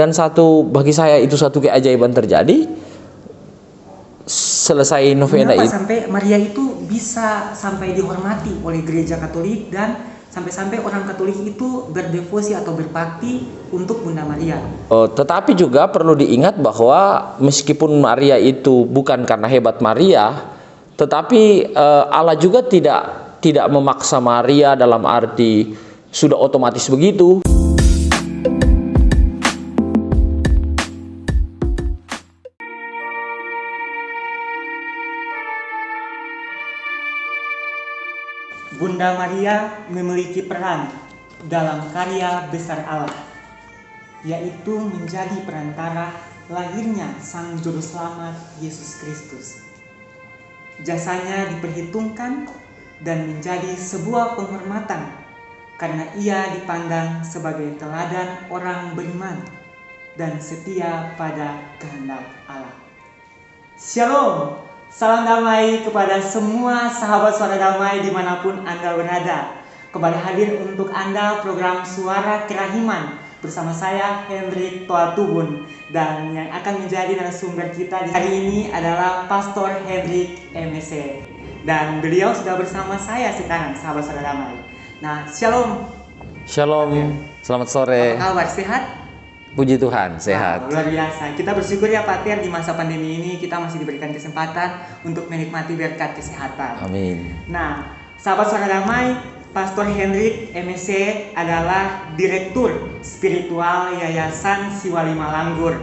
Dan bagi saya itu satu keajaiban terjadi. Selesai novena Mengapa itu sampai Maria itu bisa sampai dihormati oleh gereja Katolik dan sampai-sampai orang Katolik itu berdevosi atau berbakti untuk Bunda Maria. Tetapi juga perlu diingat bahwa meskipun Maria itu bukan karena hebat Maria, tetapi Allah juga tidak memaksa Maria dalam arti sudah otomatis begitu. Bunda Maria memiliki peran dalam karya besar Allah, yaitu menjadi perantara lahirnya Sang Juru Selamat Yesus Kristus. Jasanya diperhitungkan dan menjadi sebuah penghormatan karena ia dipandang sebagai teladan orang beriman dan setia pada kehendak Allah. Shalom! Salam damai kepada semua sahabat Suara Damai dimanapun Anda berada. Kembali hadir untuk Anda program Suara Kerahiman bersama saya Hendrik Toatubun, dan yang akan menjadi narasumber kita di hari ini adalah Pastor Hendrik MSC, dan beliau sudah bersama saya sekarang, sahabat Suara Damai. Nah, shalom. Shalom, selamat sore. Apa kabar? Sehat? Puji Tuhan, sehat. Luar biasa. Kita bersyukur ya Pak Ter, di masa pandemi ini kita masih diberikan kesempatan untuk menikmati berkat kesehatan. Amin. Nah, sahabat Suara Damai, Pastor Hendrik MSC adalah Direktur Spiritual Yayasan Siwalima Langgur.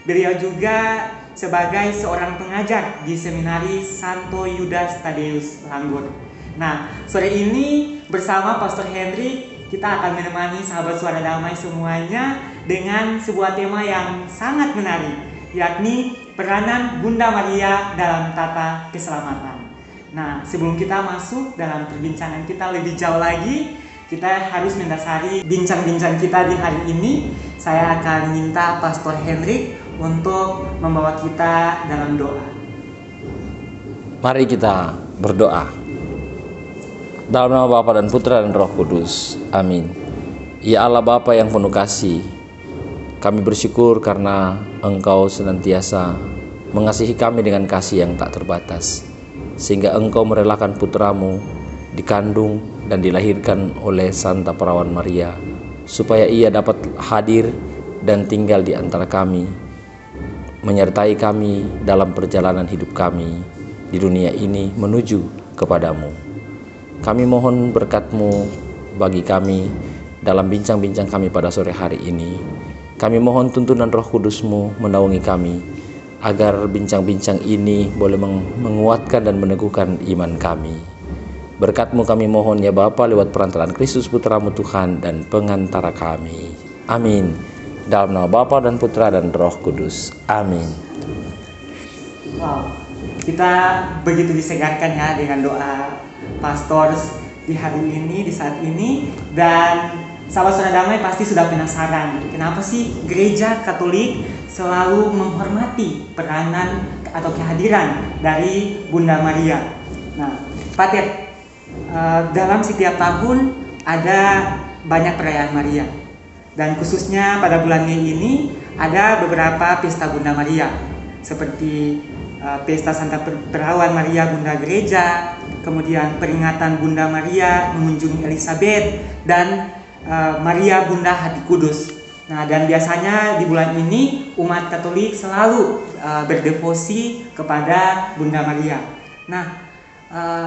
Beliau juga sebagai seorang pengajar di Seminari Santo Yudas Tadeus Langgur. Nah, sore ini bersama Pastor Hendrik kita akan menemani sahabat Suara Damai semuanya dengan sebuah tema yang sangat menarik, yakni peranan Bunda Maria dalam tata keselamatan. Nah, sebelum kita masuk dalam perbincangan kita lebih jauh lagi, kita harus mendasari bincang-bincang kita di hari ini. Saya akan minta Pastor Hendrik untuk membawa kita dalam doa. Mari kita berdoa. Dalam nama Bapa dan Putra dan Roh Kudus. Amin. Ya Allah Bapa yang penuh kasih, kami bersyukur karena Engkau senantiasa mengasihi kami dengan kasih yang tak terbatas, sehingga Engkau merelakan putramu dikandung dan dilahirkan oleh Santa Perawan Maria, supaya ia dapat hadir dan tinggal di antara kami, menyertai kami dalam perjalanan hidup kami di dunia ini menuju kepadamu. Kami mohon berkat-Mu bagi kami dalam bincang-bincang kami pada sore hari ini. Kami mohon tuntunan Roh Kudus-Mu menaungi kami, agar bincang-bincang ini boleh menguatkan dan meneguhkan iman kami. Berkat-Mu kami mohon ya Bapa, lewat perantaraan Kristus Putra-Mu Tuhan dan pengantara kami. Amin. Dalam nama Bapa dan Putra dan Roh Kudus. Amin. Wow, kita begitu disegarkan ya dengan doa Pastor di hari ini, di saat ini. Dan sahabat Suara Damai pasti sudah penasaran, kenapa sih gereja Katolik selalu menghormati peranan atau kehadiran dari Bunda Maria. Nah, Pak Ter, dalam setiap tahun ada banyak perayaan Maria, dan khususnya pada bulan Mei ini ada beberapa pesta Bunda Maria, seperti pesta Santa Perawan Maria Bunda Gereja, kemudian peringatan Bunda Maria mengunjungi Elizabeth, dan Maria Bunda Hati Kudus. Nah, dan biasanya di bulan ini umat Katolik selalu berdevosi kepada Bunda Maria. Nah,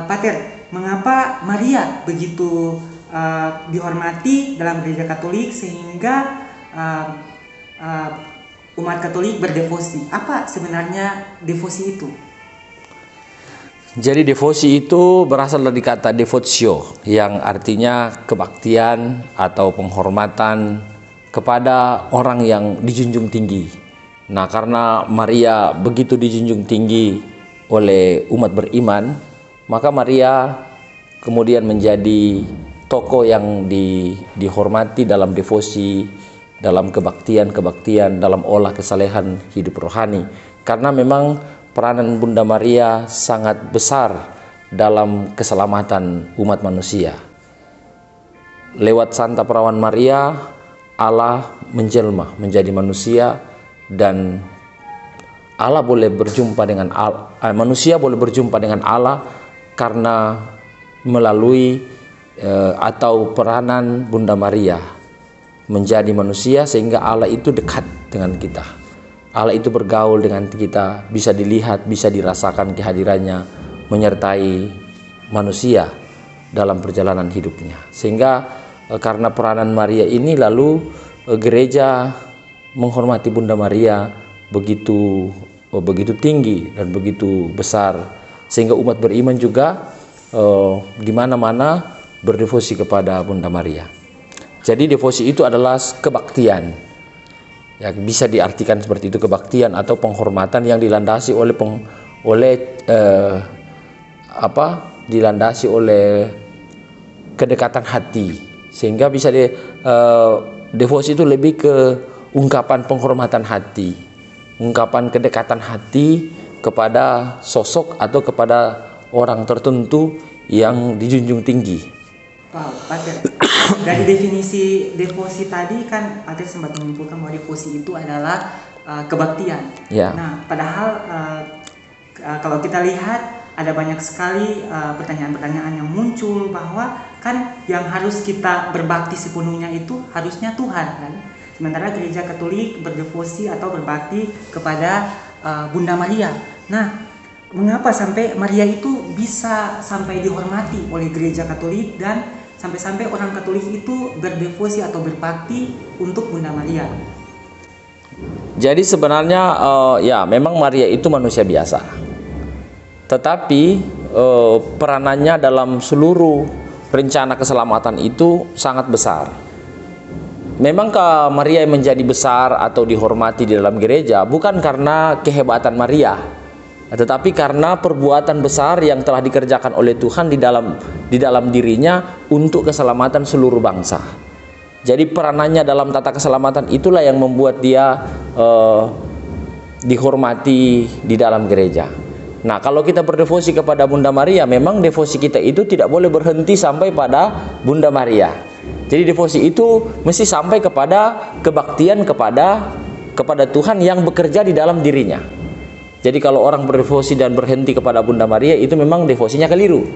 Pater, mengapa Maria begitu dihormati dalam gereja Katolik sehingga umat Katolik berdevosi? Apa sebenarnya devosi itu? Jadi devosi itu berasal dari kata devotio, yang artinya kebaktian atau penghormatan kepada orang yang dijunjung tinggi. Nah, karena Maria begitu dijunjung tinggi oleh umat beriman, maka Maria kemudian menjadi tokoh yang dihormati dalam devosi, dalam kebaktian, dalam olah kesalehan hidup rohani. Karena memang peranan Bunda Maria sangat besar dalam keselamatan umat manusia. Lewat Santa Perawan Maria, Allah menjelma menjadi manusia, dan Allah boleh berjumpa dengan manusia boleh berjumpa dengan Allah karena melalui atau peranan Bunda Maria menjadi manusia, sehingga Allah itu dekat dengan kita. Allah itu bergaul dengan kita, bisa dilihat, bisa dirasakan kehadirannya menyertai manusia dalam perjalanan hidupnya. Sehingga karena peranan Maria ini, lalu gereja menghormati Bunda Maria begitu tinggi dan begitu besar, sehingga umat beriman juga di mana-mana berdevosi kepada Bunda Maria. Jadi devosi itu adalah kebaktian, ya, bisa diartikan seperti itu, kebaktian atau penghormatan yang dilandasi dilandasi oleh kedekatan hati, sehingga bisa devosi itu lebih ke ungkapan penghormatan hati, ungkapan kedekatan hati kepada sosok atau kepada orang tertentu yang dijunjung tinggi. Wow, Pater. Dari definisi devosi tadi kan Pater sempat menyimpulkan bahwa devosi itu adalah kebaktian. Ya. Nah, padahal kalau kita lihat ada banyak sekali pertanyaan-pertanyaan yang muncul, bahwa kan yang harus kita berbakti sepenuhnya itu harusnya Tuhan kan. Sementara Gereja Katolik berdevosi atau berbakti kepada Bunda Maria. Nah, mengapa sampai Maria itu bisa sampai dihormati oleh Gereja Katolik, dan sampai-sampai orang Katolik itu berdevosi atau berbakti untuk Bunda Maria? Jadi sebenarnya ya memang Maria itu manusia biasa, tetapi peranannya dalam seluruh rencana keselamatan itu sangat besar. Memang Maria menjadi besar atau dihormati di dalam gereja bukan karena kehebatan Maria, tetapi karena perbuatan besar yang telah dikerjakan oleh Tuhan di dalam dirinya untuk keselamatan seluruh bangsa. Jadi peranannya dalam tata keselamatan itulah yang membuat dia dihormati di dalam gereja. Nah, kalau kita berdevosi kepada Bunda Maria, memang devosi kita itu tidak boleh berhenti sampai pada Bunda Maria. Jadi devosi itu mesti sampai kepada kebaktian kepada Tuhan yang bekerja di dalam dirinya. Jadi kalau orang berdevosi dan berhenti kepada Bunda Maria, itu memang devosinya keliru.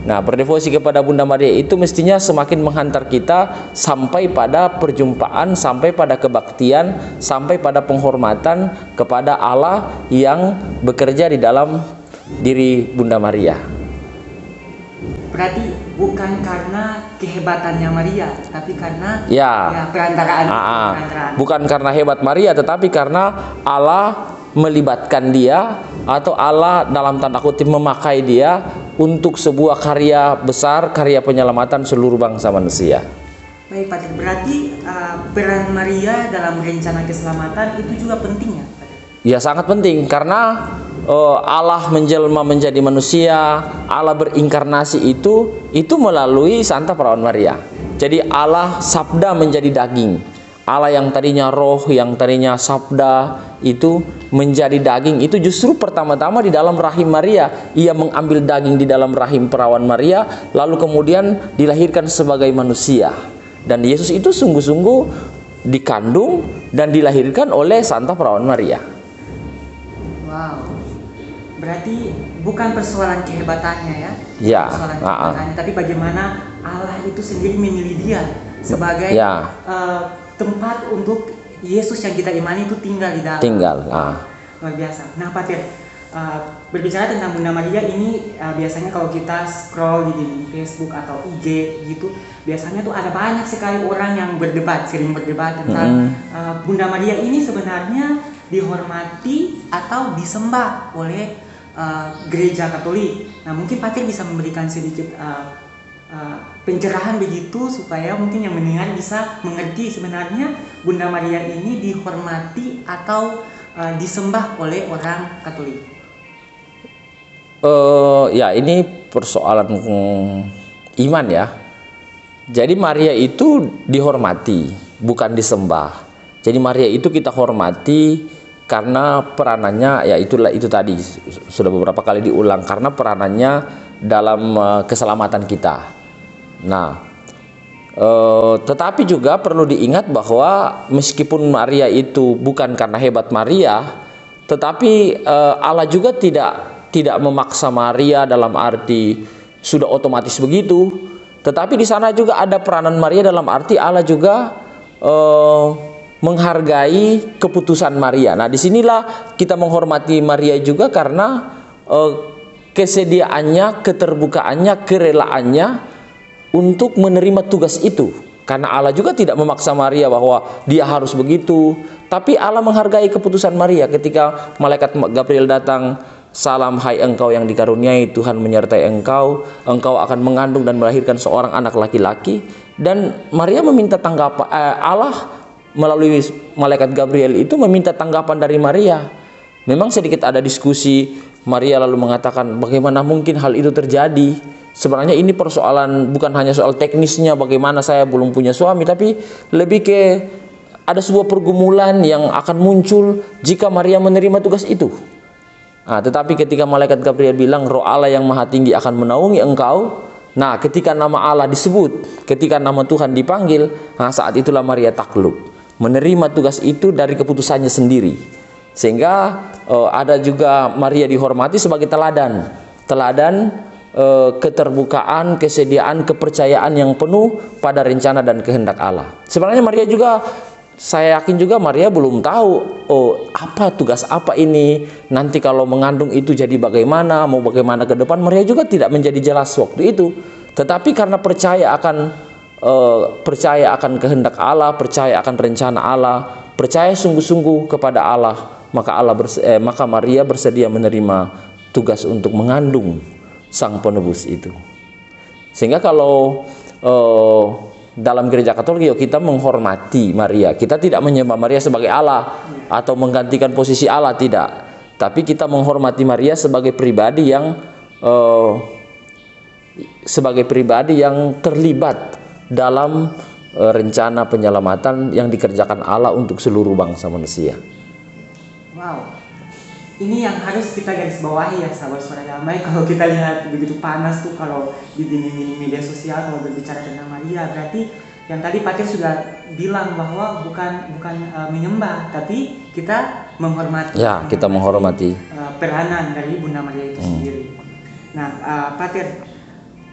Nah, berdevosi kepada Bunda Maria itu mestinya semakin menghantar kita sampai pada perjumpaan, sampai pada kebaktian, sampai pada penghormatan kepada Allah yang bekerja di dalam diri Bunda Maria. Berarti bukan karena kehebatannya Maria, tapi karena perantaraan. Bukan karena hebat Maria, tetapi karena Allah melibatkan dia, atau Allah dalam tanda kutip memakai dia untuk sebuah karya besar, karya penyelamatan seluruh bangsa manusia. Baik, Pak. Berarti peran Maria dalam rencana keselamatan itu juga penting ya, Pak? Ya, sangat penting, karena Allah menjelma menjadi manusia, Allah berinkarnasi itu melalui Santa Perawan Maria. Jadi Allah sabda menjadi daging. Allah yang tadinya roh, yang tadinya sabda, itu menjadi daging. Itu justru pertama-tama di dalam rahim Maria. Ia mengambil daging di dalam rahim Perawan Maria, lalu kemudian dilahirkan sebagai manusia. Dan Yesus itu sungguh-sungguh dikandung dan dilahirkan oleh Santa Perawan Maria. Wow. Berarti bukan persoalan kehebatannya ya? Ya. Persoalan kehebatannya, tapi bagaimana Allah itu sendiri memilih dia sebagai tempat untuk Yesus yang kita imani itu tinggal di dalam. Luar biasa. Nah, Pater, berbicara tentang Bunda Maria ini, biasanya kalau kita scroll di Facebook atau IG gitu, biasanya tuh ada banyak sekali orang yang sering berdebat tentang Bunda Maria ini sebenarnya dihormati atau disembah oleh Gereja Katolik. Nah, mungkin Pater bisa memberikan sedikit pencerahan begitu, supaya mungkin yang mendengar bisa mengerti sebenarnya Bunda Maria ini dihormati atau disembah oleh orang Katolik. Ya, ini persoalan iman ya. Jadi Maria itu dihormati, bukan disembah. Jadi Maria itu kita hormati karena peranannya, ya itu tadi sudah beberapa kali diulang, karena peranannya dalam keselamatan kita. Nah, Tetapi juga perlu diingat bahwa meskipun Maria itu bukan karena hebat Maria, tetapi Allah juga tidak memaksa Maria dalam arti sudah otomatis begitu. Tetapi di sana juga ada peranan Maria dalam arti Allah juga menghargai keputusan Maria. Nah, disinilah kita menghormati Maria juga karena kesediaannya, keterbukaannya, kerelaannya untuk menerima tugas itu. Karena Allah juga tidak memaksa Maria bahwa dia harus begitu, tapi Allah menghargai keputusan Maria ketika malaikat Gabriel datang, "Salam hai engkau yang dikaruniai, Tuhan menyertai engkau, engkau akan mengandung dan melahirkan seorang anak laki-laki." Dan Maria meminta tanggapan, Allah melalui malaikat Gabriel itu meminta tanggapan dari Maria. Memang sedikit ada diskusi, Maria lalu mengatakan, bagaimana mungkin hal itu terjadi? Sebenarnya ini persoalan bukan hanya soal teknisnya, bagaimana saya belum punya suami, tapi lebih ke ada sebuah pergumulan yang akan muncul jika Maria menerima tugas itu. Nah, tetapi ketika malaikat Gabriel bilang Roh Allah yang Maha Tinggi akan menaungi engkau, nah ketika nama Allah disebut, ketika nama Tuhan dipanggil, nah saat itulah Maria takluk, menerima tugas itu dari keputusannya sendiri. Sehingga ada juga Maria dihormati sebagai teladan keterbukaan, kesediaan, kepercayaan yang penuh pada rencana dan kehendak Allah. Sebenarnya Maria juga, saya yakin juga Maria belum tahu apa tugas apa ini, nanti kalau mengandung itu jadi bagaimana, mau bagaimana ke depan. Maria juga tidak menjadi jelas waktu itu. Tetapi karena percaya akan kehendak Allah, percaya akan rencana Allah, percaya sungguh-sungguh kepada Allah, maka Maria bersedia menerima tugas untuk mengandung Sang Penebus itu. Sehingga kalau dalam gereja Katolik kita menghormati Maria, kita tidak menyembah Maria sebagai Allah atau menggantikan posisi Allah, tidak. Tapi kita menghormati Maria sebagai pribadi yang terlibat dalam rencana penyelamatan yang dikerjakan Allah untuk seluruh bangsa manusia. Wow. Ini yang harus kita garis bawahi ya, sahabat suara damai. Kalau kita lihat begitu panas tuh kalau di media sosial kalau berbicara tentang Maria, berarti yang tadi Patir sudah bilang bahwa bukan menyembah, tapi kita menghormati. Ya, kita menghormati peranan dari Bunda Maria itu sendiri. Nah, Patir,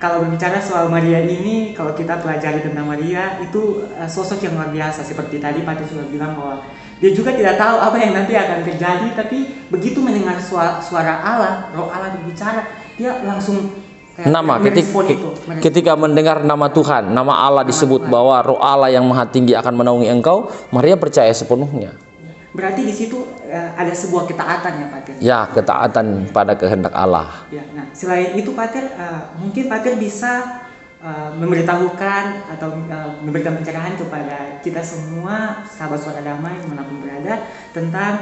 kalau berbicara soal Maria ini, kalau kita pelajari tentang Maria itu sosok yang luar biasa. Seperti tadi Patir sudah bilang bahwa dia juga tidak tahu apa yang nanti akan terjadi, tapi begitu mendengar suara Allah, Roh Allah berbicara, dia langsung ketika mendengar nama Tuhan, nama Allah disebut bahwa Roh Allah yang Maha Tinggi akan menaungi engkau, Maria percaya sepenuhnya. Berarti di situ ada sebuah ketaatan ya, Patir. Ya, ketaatan pada kehendak Allah. Ya, nah selain itu Patir, mungkin Patir bisa memberitahukan atau memberikan pencerahan kepada kita semua sahabat suara damai dimanapun berada tentang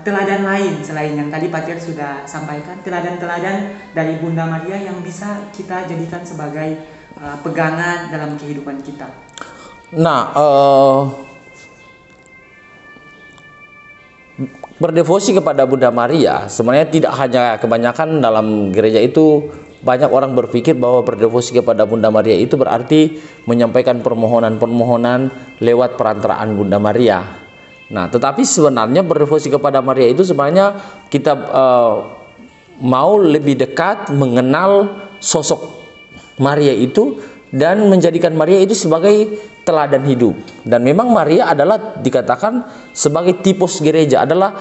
teladan lain selain yang tadi Patir sudah sampaikan, teladan-teladan dari Bunda Maria yang bisa kita jadikan sebagai pegangan dalam kehidupan kita. Nah, berdevosi kepada Bunda Maria sebenarnya tidak hanya, kebanyakan dalam gereja itu banyak orang berpikir bahwa berdevosi kepada Bunda Maria itu berarti menyampaikan permohonan-permohonan lewat perantaraan Bunda Maria. Nah, tetapi sebenarnya berdevosi kepada Maria itu sebenarnya kita mau lebih dekat mengenal sosok Maria itu dan menjadikan Maria itu sebagai teladan hidup. Dan memang Maria adalah dikatakan sebagai tipos gereja, adalah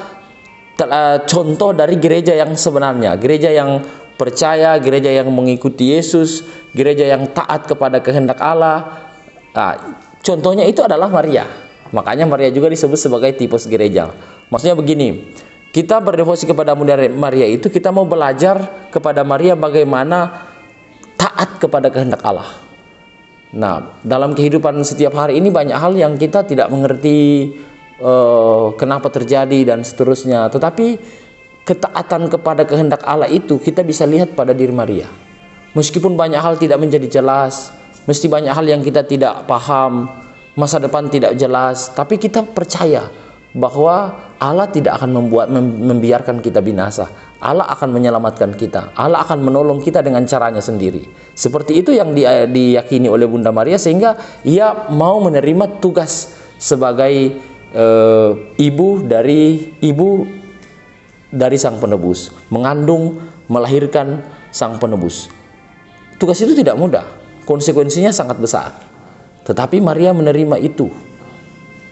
contoh dari gereja yang sebenarnya, gereja yang percaya, gereja yang mengikuti Yesus, gereja yang taat kepada kehendak Allah. Nah, contohnya itu adalah Maria. Makanya Maria juga disebut sebagai tipos gereja. Maksudnya begini, kita berdevosi kepada Bunda Maria itu kita mau belajar kepada Maria bagaimana taat kepada kehendak Allah. Nah, dalam kehidupan setiap hari ini banyak hal yang kita tidak mengerti kenapa terjadi dan seterusnya. Tetapi ketaatan kepada kehendak Allah itu kita bisa lihat pada diri Maria. Meskipun banyak hal tidak menjadi jelas, mesti banyak hal yang kita tidak paham, masa depan tidak jelas, tapi kita percaya bahwa Allah tidak akan membiarkan kita binasa. Allah akan menyelamatkan kita. Allah akan menolong kita dengan caranya sendiri. Seperti itu yang diyakini oleh Bunda Maria, sehingga ia mau menerima tugas sebagai ibu dari Sang Penebus, mengandung, melahirkan Sang Penebus. Tugas itu tidak mudah, konsekuensinya sangat besar. Tetapi Maria menerima itu.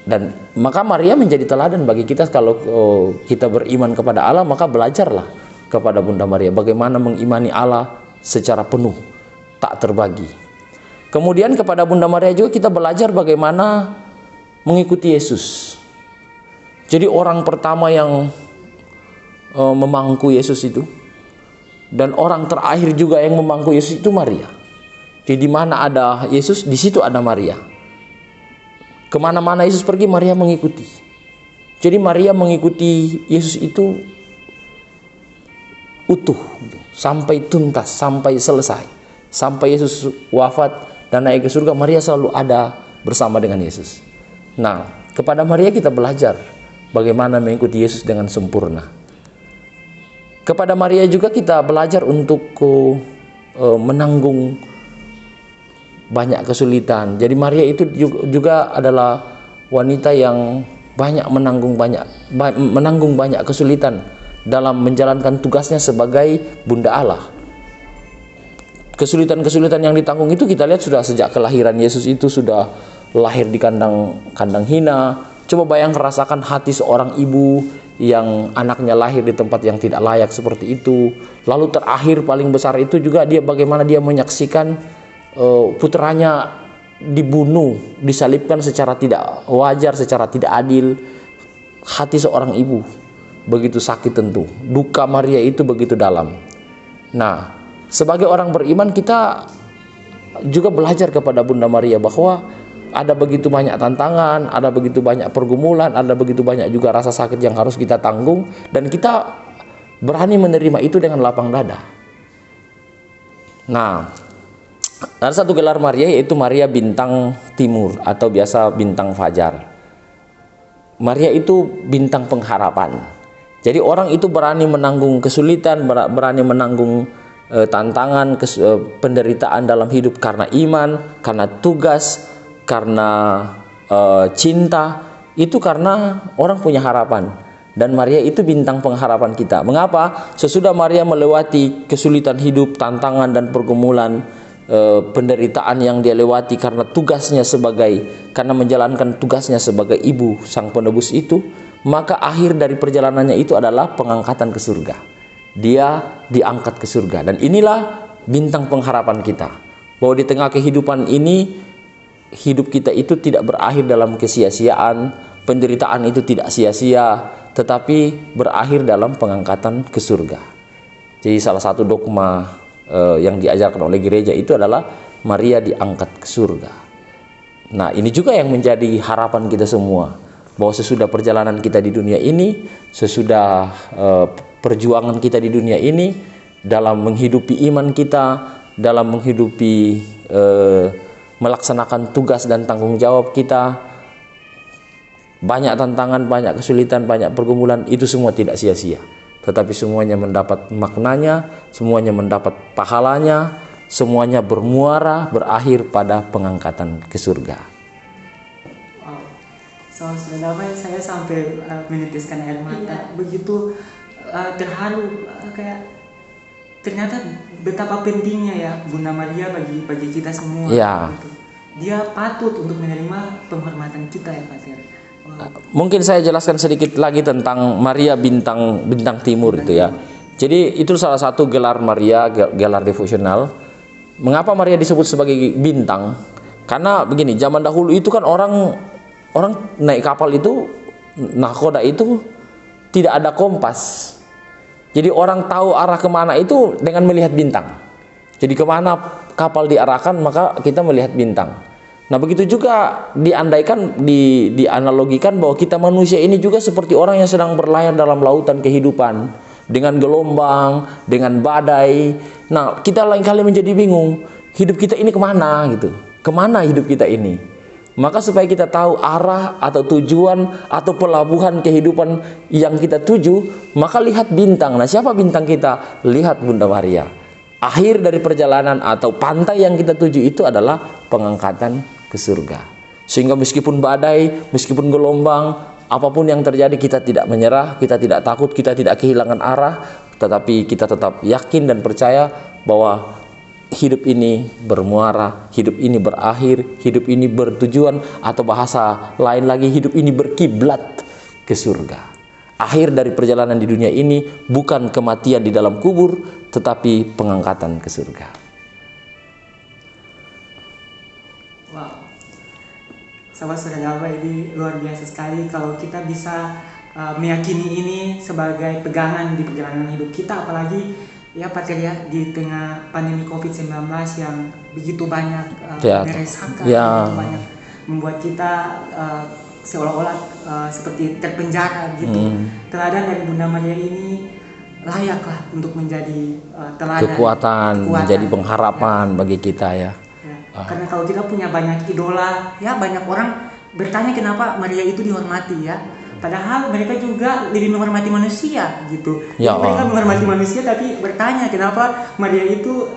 Dan maka Maria menjadi teladan bagi kita. Kalau kita beriman kepada Allah, maka belajarlah kepada Bunda Maria bagaimana mengimani Allah secara penuh, tak terbagi. Kemudian kepada Bunda Maria juga kita belajar bagaimana mengikuti Yesus. Jadi orang pertama yang memangku Yesus itu, dan orang terakhir juga yang memangku Yesus itu Maria. Jadi di mana ada Yesus, di situ ada Maria. Kemana-mana Yesus pergi, Maria mengikuti. Jadi Maria mengikuti Yesus itu utuh, sampai tuntas, sampai selesai. Sampai Yesus wafat dan naik ke surga, Maria selalu ada bersama dengan Yesus. Nah, kepada Maria kita belajar bagaimana mengikuti Yesus dengan sempurna. Kepada Maria juga kita belajar untuk menanggung banyak kesulitan. Jadi Maria itu juga adalah wanita yang menanggung banyak kesulitan dalam menjalankan tugasnya sebagai Bunda Allah. Kesulitan-kesulitan yang ditanggung itu kita lihat sudah sejak kelahiran Yesus itu sudah lahir di kandang hina. Coba bayangkan, rasakan hati seorang ibu yang anaknya lahir di tempat yang tidak layak seperti itu. Lalu terakhir paling besar itu juga bagaimana dia menyaksikan putranya dibunuh, disalibkan secara tidak wajar, secara tidak adil. Hati seorang ibu begitu sakit tentu. Duka Maria itu begitu dalam. Nah, sebagai orang beriman kita juga belajar kepada Bunda Maria bahwa ada begitu banyak tantangan, ada begitu banyak pergumulan, ada begitu banyak juga rasa sakit yang harus kita tanggung, dan kita berani menerima itu dengan lapang dada. Nah, ada satu gelar Maria, yaitu Maria Bintang Timur atau biasa Bintang Fajar. Maria itu bintang pengharapan. Jadi orang itu berani menanggung kesulitan, berani menanggung tantangan, penderitaan dalam hidup karena iman, karena tugas, karena cinta. Itu karena orang punya harapan. Dan Maria itu bintang pengharapan kita. Mengapa? Sesudah Maria melewati kesulitan hidup, tantangan dan pergumulan, penderitaan yang dia lewati karena karena menjalankan tugasnya sebagai ibu Sang Penebus itu, maka akhir dari perjalanannya itu adalah pengangkatan ke surga. Dia diangkat ke surga. Dan inilah bintang pengharapan kita, bahwa di tengah kehidupan ini, hidup kita itu tidak berakhir dalam kesia-siaan, penderitaan itu tidak sia-sia, tetapi berakhir dalam pengangkatan ke surga. Jadi salah satu dogma yang diajarkan oleh gereja itu adalah Maria diangkat ke surga. Nah, ini juga yang menjadi harapan kita semua, bahwa sesudah perjalanan kita di dunia ini, sesudah perjuangan kita di dunia ini, dalam menghidupi iman kita, dalam menghidupi melaksanakan tugas dan tanggung jawab kita, banyak tantangan, banyak kesulitan, banyak pergumulan, itu semua tidak sia-sia, tetapi semuanya mendapat maknanya, semuanya mendapat pahalanya, semuanya bermuara, berakhir pada pengangkatan ke surga. Wow. Sudah damai, saya sampai menitiskan air mata. Begitu terharu, kayak ternyata betapa pentingnya ya Bunda Maria bagi kita semua. Ya. Gitu. Dia patut untuk menerima penghormatan kita ya Pater. Wow. Mungkin saya jelaskan sedikit lagi tentang Maria Bintang Timur itu ya. Jadi itu salah satu gelar Maria, gelar devosional. Mengapa Maria disebut sebagai bintang? Karena begini, zaman dahulu itu kan orang naik kapal itu, nahkoda itu tidak ada kompas. Jadi orang tahu arah kemana itu dengan melihat bintang. Jadi kemana kapal diarahkan, maka kita melihat bintang. Nah, begitu juga dianalogikan bahwa kita manusia ini juga seperti orang yang sedang berlayar dalam lautan kehidupan, dengan gelombang, dengan badai. Nah, kita lain kali menjadi bingung, hidup kita ini kemana gitu? Kemana hidup kita ini? Maka supaya kita tahu arah atau tujuan atau pelabuhan kehidupan yang kita tuju, maka lihat bintang. Nah, siapa bintang kita? Lihat Bunda Maria. Akhir dari perjalanan atau pantai yang kita tuju itu adalah pengangkatan ke surga. Sehingga meskipun badai, meskipun gelombang, apapun yang terjadi, kita tidak menyerah, kita tidak takut, kita tidak kehilangan arah, tetapi kita tetap yakin dan percaya bahwa hidup ini bermuara, hidup ini berakhir, hidup ini bertujuan, atau bahasa lain lagi, hidup ini berkiblat ke surga. Akhir dari perjalanan di dunia ini bukan kematian di dalam kubur, tetapi pengangkatan ke surga. Wow, sahabat saudara, ini luar biasa sekali kalau kita bisa meyakini ini sebagai pegangan di perjalanan hidup kita, apalagi ya Pak Ter, ya, di tengah pandemi COVID-19 yang begitu banyak meresahkan, begitu banyak membuat kita seolah-olah seperti terpenjara gitu. Teladan dari Bunda Maria ini layaklah untuk menjadi teladan, kekuatan, menjadi pengharapan bagi kita ya. Karena kalau kita punya banyak idola, ya banyak orang bertanya kenapa Maria itu dihormati ya. Padahal mereka juga lebih menghormati manusia gitu. Ya, mereka menghormati manusia tapi bertanya kenapa Maria itu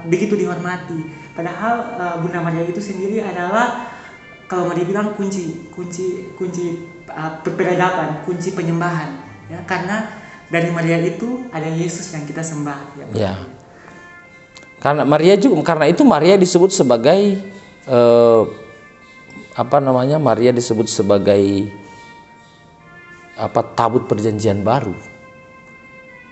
begitu dihormati. Padahal Bunda Maria itu sendiri adalah, kalau Maria bilang, kunci peradaban, kunci penyembahan. Ya, karena dari Maria itu ada Yesus yang kita sembah. Ya. Karena itu Maria disebut sebagai Maria disebut sebagai tabut perjanjian baru.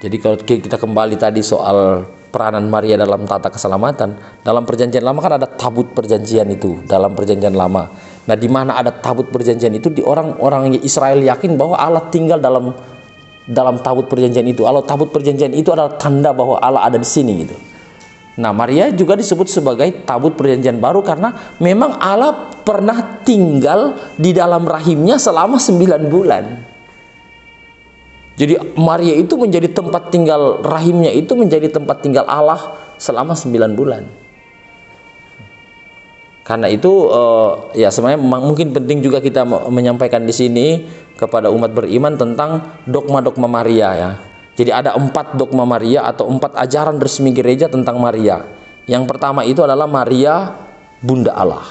Jadi kalau kita kembali tadi soal peranan Maria dalam tata keselamatan, dalam perjanjian lama kan ada tabut perjanjian itu dalam perjanjian lama. Nah, di mana ada tabut perjanjian itu, di orang-orang Israel yakin bahwa Allah tinggal dalam tabut perjanjian itu. Allah, tabut perjanjian itu adalah tanda bahwa Allah ada di sini gitu. Nah, Maria juga disebut sebagai tabut perjanjian baru karena memang Allah pernah tinggal di dalam rahimnya selama 9 bulan. Jadi Maria itu menjadi tempat tinggal, rahimnya itu menjadi tempat tinggal Allah selama 9 bulan. Karena itu ya sebenarnya mungkin penting juga kita menyampaikan di sini kepada umat beriman tentang dogma-dogma Maria ya. Jadi ada 4 dogma Maria atau 4 ajaran resmi gereja tentang Maria. Yang pertama itu adalah Maria Bunda Allah.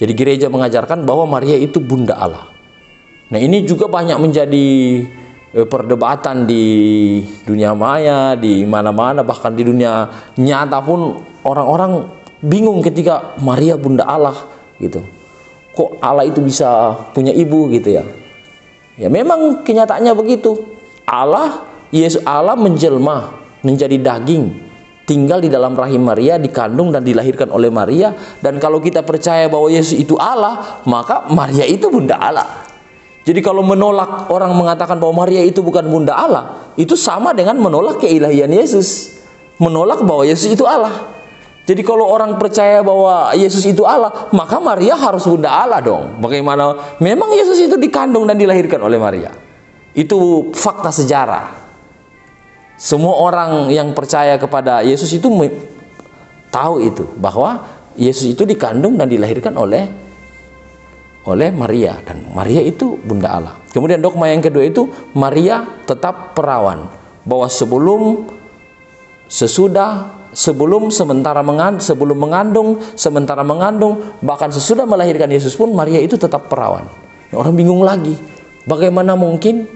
Jadi gereja mengajarkan bahwa Maria itu Bunda Allah. Nah, ini juga banyak menjadi perdebatan di dunia maya, di mana-mana, bahkan di dunia nyata pun orang-orang bingung ketika Maria Bunda Allah gitu. Kok Allah itu bisa punya ibu gitu ya? Ya memang kenyataannya begitu. Yesus Allah menjelma menjadi daging, tinggal di dalam rahim Maria, dikandung dan dilahirkan oleh Maria. Dan kalau kita percaya bahwa Yesus itu Allah, maka Maria itu Bunda Allah. Jadi kalau menolak, orang mengatakan bahwa Maria itu bukan Bunda Allah, itu sama dengan menolak keilahian Yesus, menolak bahwa Yesus itu Allah. Jadi kalau orang percaya bahwa Yesus itu Allah, maka Maria harus Bunda Allah dong. Bagaimana? Memang Yesus itu dikandung dan dilahirkan oleh Maria. Itu fakta sejarah. Semua orang yang percaya kepada Yesus itu tahu itu, bahwa Yesus itu dikandung dan dilahirkan oleh Maria, dan Maria itu Bunda Allah. Kemudian dogma yang kedua itu Maria tetap perawan, bahwa sebelum mengandung, bahkan sesudah melahirkan Yesus pun Maria itu tetap perawan. Orang bingung lagi, bagaimana mungkin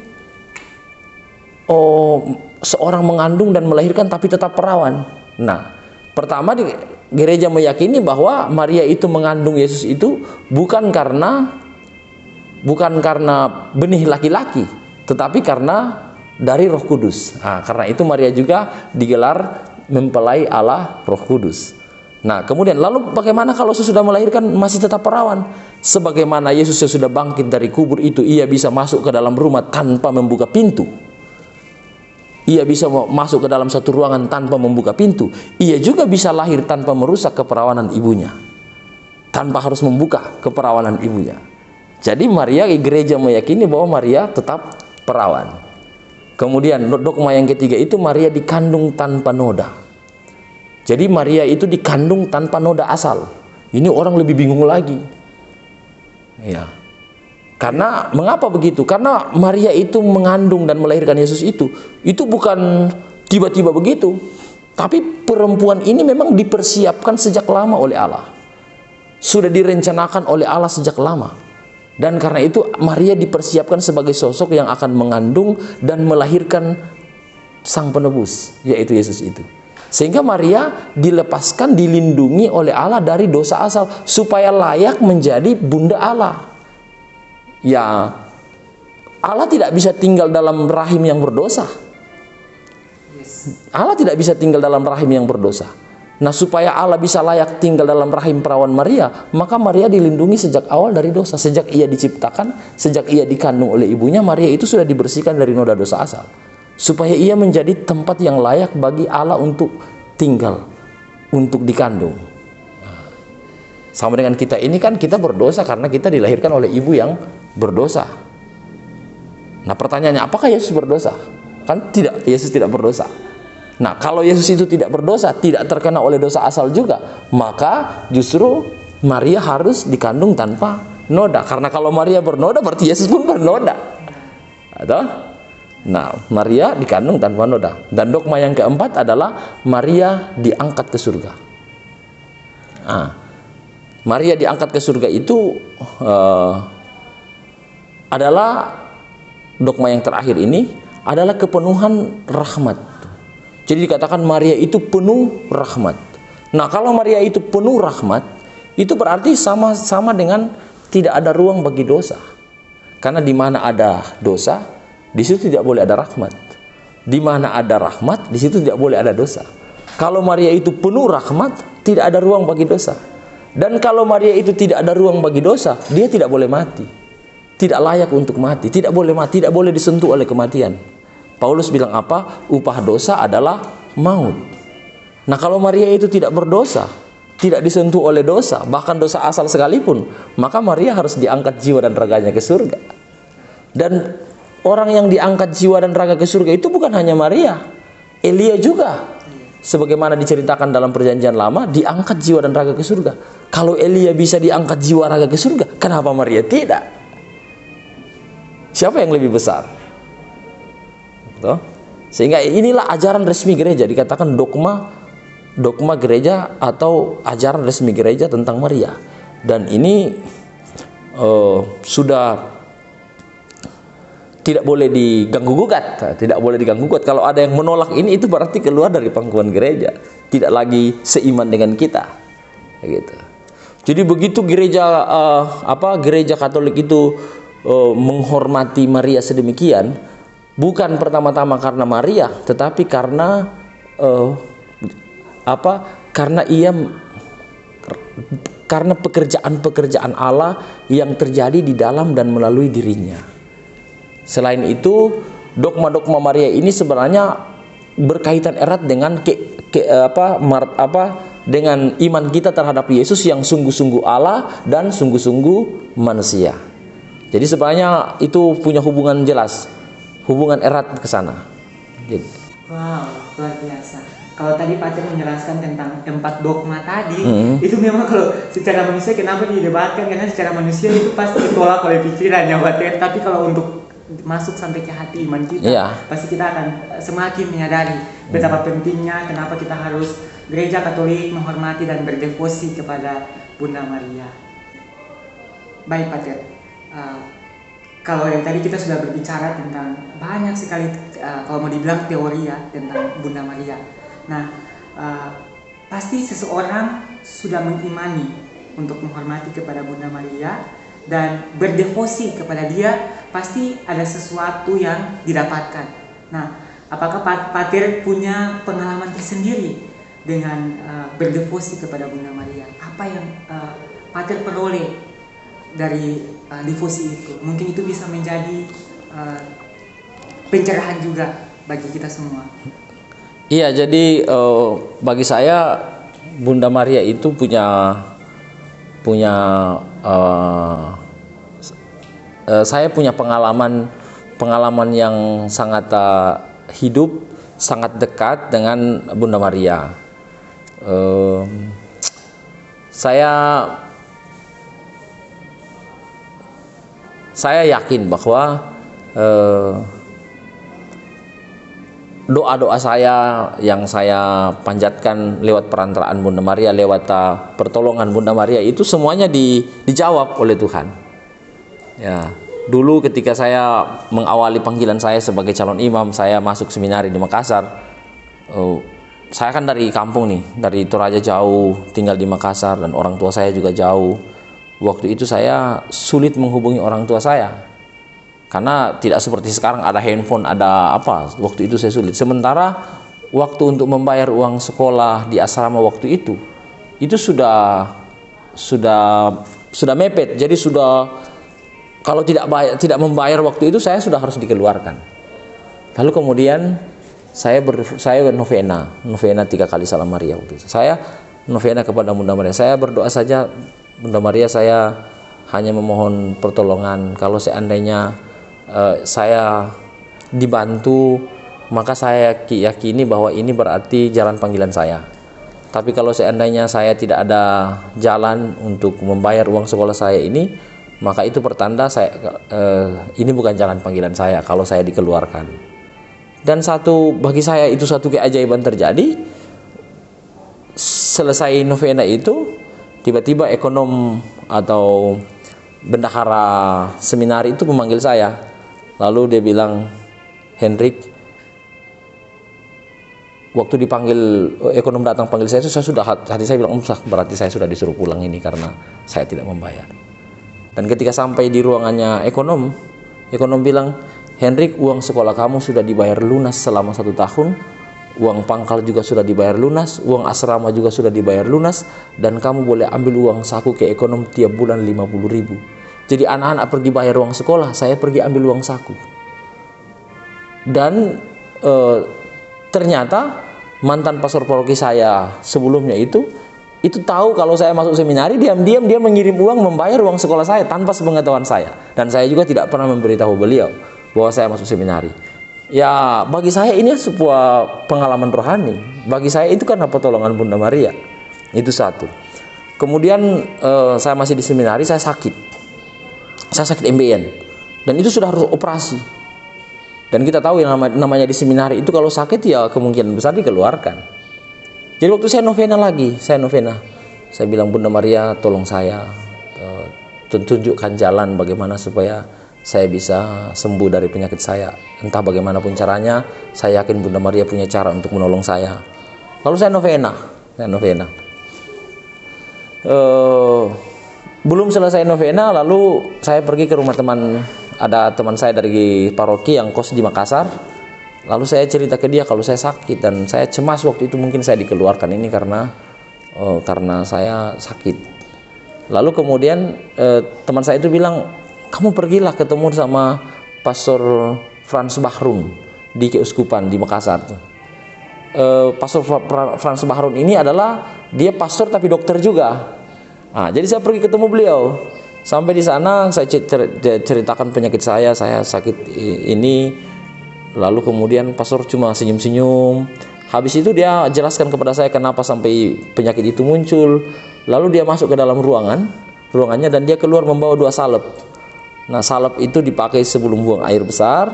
seorang mengandung dan melahirkan tapi tetap perawan? Nah, pertama gereja meyakini bahwa Maria itu mengandung Yesus itu bukan karena benih laki-laki, tetapi karena dari Roh Kudus. Nah, karena itu Maria juga digelar mempelai Allah Roh Kudus. Nah, kemudian lalu bagaimana kalau sesudah melahirkan masih tetap perawan? Sebagaimana Yesus yang sudah bangkit dari kubur itu, ia bisa masuk ke dalam rumah tanpa membuka pintu. Ia bisa masuk ke dalam satu ruangan tanpa membuka pintu. Ia juga bisa lahir tanpa merusak keperawanan ibunya, tanpa harus membuka keperawanan ibunya. Jadi Maria, gereja meyakini bahwa Maria tetap perawan. Kemudian dogma yang ketiga itu Maria dikandung tanpa noda. Jadi Maria itu dikandung tanpa noda asal. Ini orang lebih bingung lagi. Ya. Karena mengapa begitu? Karena Maria itu mengandung dan melahirkan Yesus itu bukan tiba-tiba begitu. Tapi perempuan ini memang dipersiapkan sejak lama oleh Allah. Sudah direncanakan oleh Allah sejak lama. Dan karena itu Maria dipersiapkan sebagai sosok yang akan mengandung dan melahirkan Sang Penebus, yaitu Yesus itu. Sehingga Maria dilepaskan, dilindungi oleh Allah dari dosa asal, supaya layak menjadi bunda Allah. Ya, Allah tidak bisa tinggal dalam rahim yang berdosa. Allah tidak bisa tinggal dalam rahim yang berdosa. Nah, supaya Allah bisa layak tinggal dalam rahim perawan Maria, maka Maria dilindungi sejak awal dari dosa. Sejak ia diciptakan, sejak ia dikandung oleh ibunya, Maria itu sudah dibersihkan dari noda dosa asal, supaya ia menjadi tempat yang layak bagi Allah untuk tinggal, untuk dikandung. Sama dengan kita ini kan, kita berdosa karena kita dilahirkan oleh ibu yang berdosa. Nah, pertanyaannya, apakah Yesus berdosa? Kan tidak, Yesus tidak berdosa. Nah, kalau Yesus itu tidak berdosa, tidak terkena oleh dosa asal juga, maka justru Maria harus dikandung tanpa noda. Karena kalau Maria bernoda, berarti Yesus pun bernoda. Atau? Nah, Maria dikandung tanpa noda. Dan dogma yang keempat adalah Maria diangkat ke surga. Nah, Maria diangkat ke surga itu adalah dogma yang terakhir ini adalah kepenuhan rahmat. Jadi dikatakan Maria itu penuh rahmat. Nah, kalau Maria itu penuh rahmat, itu berarti sama dengan tidak ada ruang bagi dosa. Karena di mana ada dosa, di situ tidak boleh ada rahmat. Di mana ada rahmat, di situ tidak boleh ada dosa. Kalau Maria itu penuh rahmat, tidak ada ruang bagi dosa. Dan kalau Maria itu tidak ada ruang bagi dosa, dia tidak boleh mati. Tidak layak untuk mati, tidak boleh mati, tidak boleh disentuh oleh kematian. Paulus bilang apa? Upah dosa adalah maut. Nah, kalau Maria itu tidak berdosa, tidak disentuh oleh dosa, bahkan dosa asal sekalipun, maka Maria harus diangkat jiwa dan raganya ke surga. Dan orang yang diangkat jiwa dan raga ke surga itu bukan hanya Maria, Elia juga. Sebagaimana diceritakan dalam Perjanjian Lama, diangkat jiwa dan raga ke surga. Kalau Elia bisa diangkat jiwa raga ke surga, kenapa Maria tidak? Siapa yang lebih besar? Betul? Sehingga inilah ajaran resmi gereja, dikatakan dogma gereja atau ajaran resmi gereja tentang Maria. Dan ini sudah tidak boleh diganggu gugat, tidak boleh diganggu gugat. Kalau ada yang menolak ini, itu berarti keluar dari pangkuan gereja, tidak lagi seiman dengan kita, gitu. Jadi begitu gereja gereja Katolik itu menghormati Maria sedemikian, bukan pertama-tama karena Maria, tetapi karena karena pekerjaan-pekerjaan Allah yang terjadi di dalam dan melalui dirinya. Selain itu, dogma-dogma Maria ini sebenarnya berkaitan erat dengan dengan iman kita terhadap Yesus yang sungguh-sungguh Allah dan sungguh-sungguh manusia. Jadi sebenarnya itu punya hubungan jelas, hubungan erat ke sana. Wow, luar biasa. Kalau tadi Pater menjelaskan tentang 4 dogma tadi, itu memang kalau secara manusia kenapa didebatkan, karena secara manusia itu pasti ditolak oleh pikirannya Pater. Tapi kalau untuk masuk sampai ke hati iman kita, pasti kita akan semakin menyadari betapa pentingnya kenapa kita harus gereja Katolik menghormati dan berdevosi kepada Bunda Maria. Baik Pater. Kalau yang tadi kita sudah berbicara tentang banyak sekali kalau mau dibilang teori ya tentang Bunda Maria. Nah, pasti seseorang sudah mengimani untuk menghormati kepada Bunda Maria dan berdevosi kepada dia, pasti ada sesuatu yang didapatkan. Nah, apakah Pater punya pengalaman tersendiri dengan berdevosi kepada Bunda Maria? Apa yang Pater peroleh dari devosi itu? Mungkin itu bisa menjadi pencerahan juga bagi kita semua. Iya, jadi bagi saya Bunda Maria itu saya punya pengalaman yang sangat hidup, sangat dekat dengan Bunda Maria. saya yakin bahwa doa-doa saya yang saya panjatkan lewat perantaraan Bunda Maria, lewat pertolongan Bunda Maria, itu semuanya dijawab oleh Tuhan. Ya, dulu ketika saya mengawali panggilan saya sebagai calon imam, saya masuk seminari di Makassar. Saya kan dari kampung nih, dari Toraja jauh, tinggal di Makassar, dan orang tua saya juga jauh. Waktu itu saya sulit menghubungi orang tua saya, karena tidak seperti sekarang ada handphone, ada apa. Waktu itu saya sulit. Sementara waktu untuk membayar uang sekolah di asrama waktu itu sudah mepet. Jadi sudah, kalau tidak membayar waktu itu, saya sudah harus dikeluarkan. Lalu kemudian saya novena 3 kali Salam Maria waktu itu. Saya novena kepada Bunda Maria. Saya berdoa saja, Bunda Maria, saya hanya memohon pertolongan. Kalau seandainya saya dibantu, maka saya yakini bahwa ini berarti jalan panggilan saya. Tapi kalau seandainya saya tidak ada jalan untuk membayar uang sekolah saya ini, maka itu pertanda ini bukan jalan panggilan saya kalau saya dikeluarkan. Dan bagi saya itu satu keajaiban terjadi. Selesai novena itu, tiba-tiba ekonom atau bendahara seminari itu memanggil saya. Lalu dia bilang, "Hendrik," waktu dipanggil ekonom datang panggil saya itu, saya sudah, hati saya bilang, berarti saya sudah disuruh pulang ini karena saya tidak membayar. Dan ketika sampai di ruangannya ekonom bilang, "Hendrik, uang sekolah kamu sudah dibayar lunas selama 1 tahun, uang pangkal juga sudah dibayar lunas, uang asrama juga sudah dibayar lunas, dan kamu boleh ambil uang saku ke ekonom tiap bulan 50.000. Jadi anak-anak pergi bayar uang sekolah, saya pergi ambil uang saku." Dan ternyata mantan pastor paroki saya sebelumnya itu tahu kalau saya masuk seminari, diam-diam dia mengirim uang membayar uang sekolah saya tanpa sepengetahuan saya. Dan saya juga tidak pernah memberitahu beliau bahwa saya masuk seminari. Ya, bagi saya ini sebuah pengalaman rohani. Bagi saya itu karena pertolongan Bunda Maria. Itu satu. Kemudian saya masih di seminari, saya sakit. Saya sakit MBN. Dan itu sudah harus operasi. Dan kita tahu yang namanya di seminari itu kalau sakit ya kemungkinan besar dikeluarkan. Jadi waktu saya novena. Saya bilang, "Bunda Maria, tolong saya, tunjukkan jalan bagaimana supaya saya bisa sembuh dari penyakit saya. Entah bagaimanapun caranya, saya yakin Bunda Maria punya cara untuk menolong saya." Lalu saya novena. Belum selesai novena, lalu saya pergi ke rumah ada teman saya dari paroki yang kos di Makassar. Lalu saya cerita ke dia kalau saya sakit, dan saya cemas waktu itu mungkin saya dikeluarkan ini karena saya sakit. Lalu kemudian teman saya itu bilang, "Kamu pergilah ketemu sama Pastor Franz Bahrun di Keuskupan di Makassar." Pastor Franz Bahrun ini adalah dia pastor tapi dokter juga. Nah, jadi saya pergi ketemu beliau. Sampai di sana saya ceritakan penyakit saya sakit ini. Lalu kemudian pastor cuma senyum-senyum. Habis itu dia jelaskan kepada saya kenapa sampai penyakit itu muncul. Lalu dia masuk ke dalam ruangannya, dan dia keluar membawa 2 salep. Nah, salep itu dipakai sebelum buang air besar,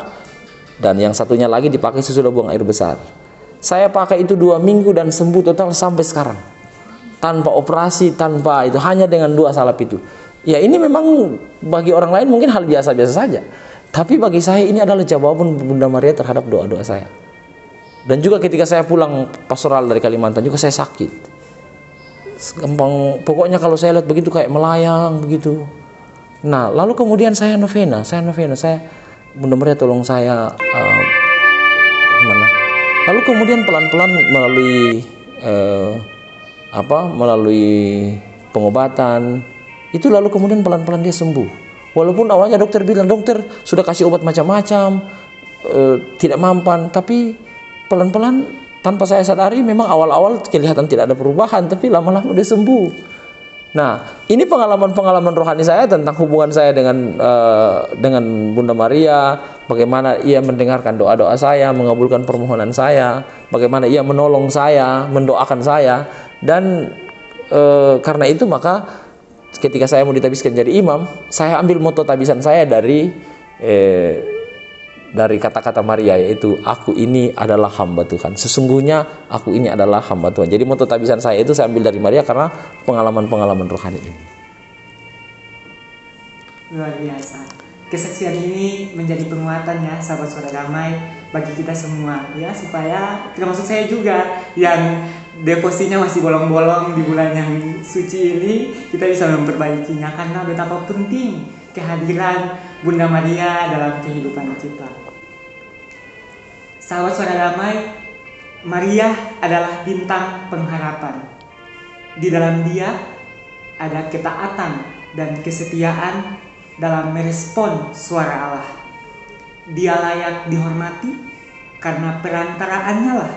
dan yang satunya lagi dipakai sesudah buang air besar. Saya pakai itu 2 minggu dan sembuh total sampai sekarang. Tanpa operasi, tanpa itu, hanya dengan 2 salep itu. Ya, ini memang bagi orang lain mungkin hal biasa-biasa saja. Tapi bagi saya ini adalah jawaban Bunda Maria terhadap doa-doa saya. Dan juga ketika saya pulang pastoral dari Kalimantan juga saya sakit. Gampang, pokoknya kalau saya lihat begitu kayak melayang begitu. Nah, lalu kemudian saya novena, Bunda Maria tolong saya gimana? Lalu kemudian pelan-pelan melalui pengobatan itu, lalu kemudian pelan-pelan dia sembuh. Walaupun awalnya dokter bilang, dokter sudah kasih obat macam-macam, tidak mempan, tapi pelan-pelan tanpa saya sadari memang awal-awal kelihatan tidak ada perubahan, tapi lama-lama dia sembuh. Nah, ini pengalaman-pengalaman rohani saya tentang hubungan saya dengan Bunda Maria, bagaimana ia mendengarkan doa-doa saya, mengabulkan permohonan saya, bagaimana ia menolong saya, mendoakan saya, dan karena itu maka ketika saya mau ditabiskan jadi imam, saya ambil moto tabisan saya dari kata-kata Maria, yaitu aku ini adalah hamba Tuhan. Sesungguhnya aku ini adalah hamba Tuhan. Jadi moto tabisan saya itu saya ambil dari Maria karena pengalaman-pengalaman rohani ini. Luar biasa. Kesaksian ini menjadi penguatan ya sahabat suara damai bagi kita semua ya, supaya termasuk saya juga yang depositnya masih bolong-bolong di bulan yang suci ini, kita bisa memperbaikinya karena betapa penting kehadiran Bunda Maria dalam kehidupan kita. Sahabat suara damai, Maria adalah bintang pengharapan. Di dalam dia ada ketaatan dan kesetiaan dalam merespon suara Allah. Dia layak dihormati karena perantaraannya lah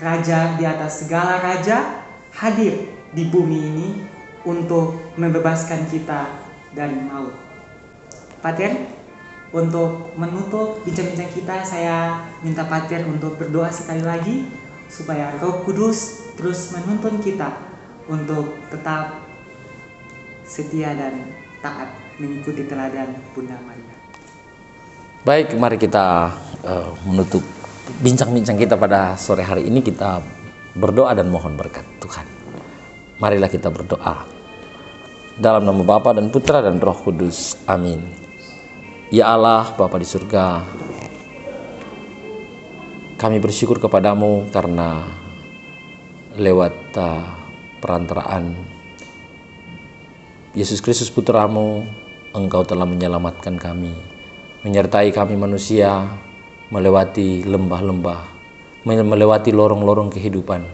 Raja di atas segala raja hadir di bumi ini untuk membebaskan kita dari maut. Pater, untuk menutup bincang-bincang kita, saya minta Pater untuk berdoa sekali lagi supaya Roh Kudus terus menuntun kita untuk tetap setia dan taat mengikuti teladan Bunda Maria. Baik, mari kita menutup bincang-bincang kita pada sore hari ini. Kita berdoa dan mohon berkat Tuhan. Marilah kita berdoa. Dalam nama Bapa dan Putra dan Roh Kudus. Amin. Ya Allah, Bapa di surga, kami bersyukur kepadamu karena lewat perantaraan Yesus Kristus Putramu, Engkau telah menyelamatkan kami, menyertai kami manusia melewati lembah-lembah, melewati lorong-lorong kehidupan,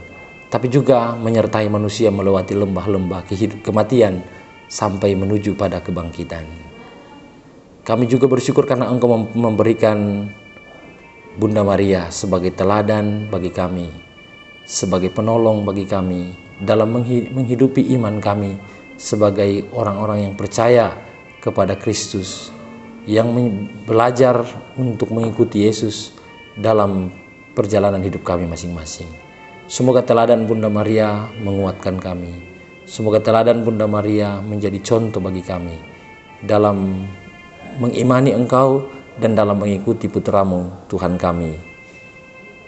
tapi juga menyertai manusia melewati lembah-lembah kematian sampai menuju pada kebangkitan. Kami juga bersyukur karena Engkau memberikan Bunda Maria sebagai teladan bagi kami, sebagai penolong bagi kami dalam menghidupi iman kami sebagai orang-orang yang percaya kepada Kristus, yang belajar untuk mengikuti Yesus dalam perjalanan hidup kami masing-masing. Semoga teladan Bunda Maria menguatkan kami. Semoga teladan Bunda Maria menjadi contoh bagi kami dalam mengimani Engkau dan dalam mengikuti Putramu Tuhan kami.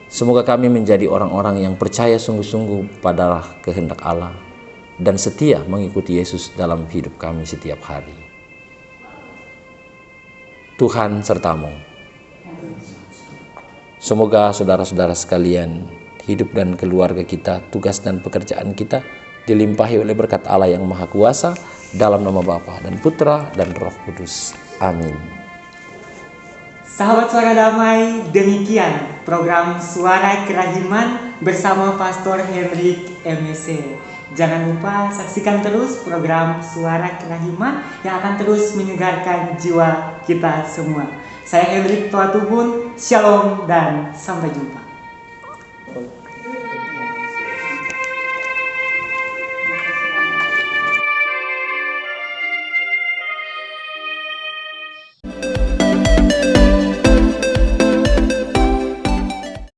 Semoga kami menjadi orang-orang yang percaya sungguh-sungguh pada kehendak Allah dan setia mengikuti Yesus dalam hidup kami setiap hari. Tuhan sertamu. Semoga saudara-saudara sekalian, hidup dan keluarga kita, tugas dan pekerjaan kita dilimpahi oleh berkat Allah yang Maha Kuasa, dalam nama Bapa dan Putra dan Roh Kudus. Amin. Sahabat Suara Damai, demikian program Suara Kerahiman bersama Pastor Hendrik MSC. Jangan lupa saksikan terus program Suara Kerahiman yang akan terus menyegarkan jiwa kita semua. Saya Hendrik Tuatubun, Shalom dan sampai jumpa.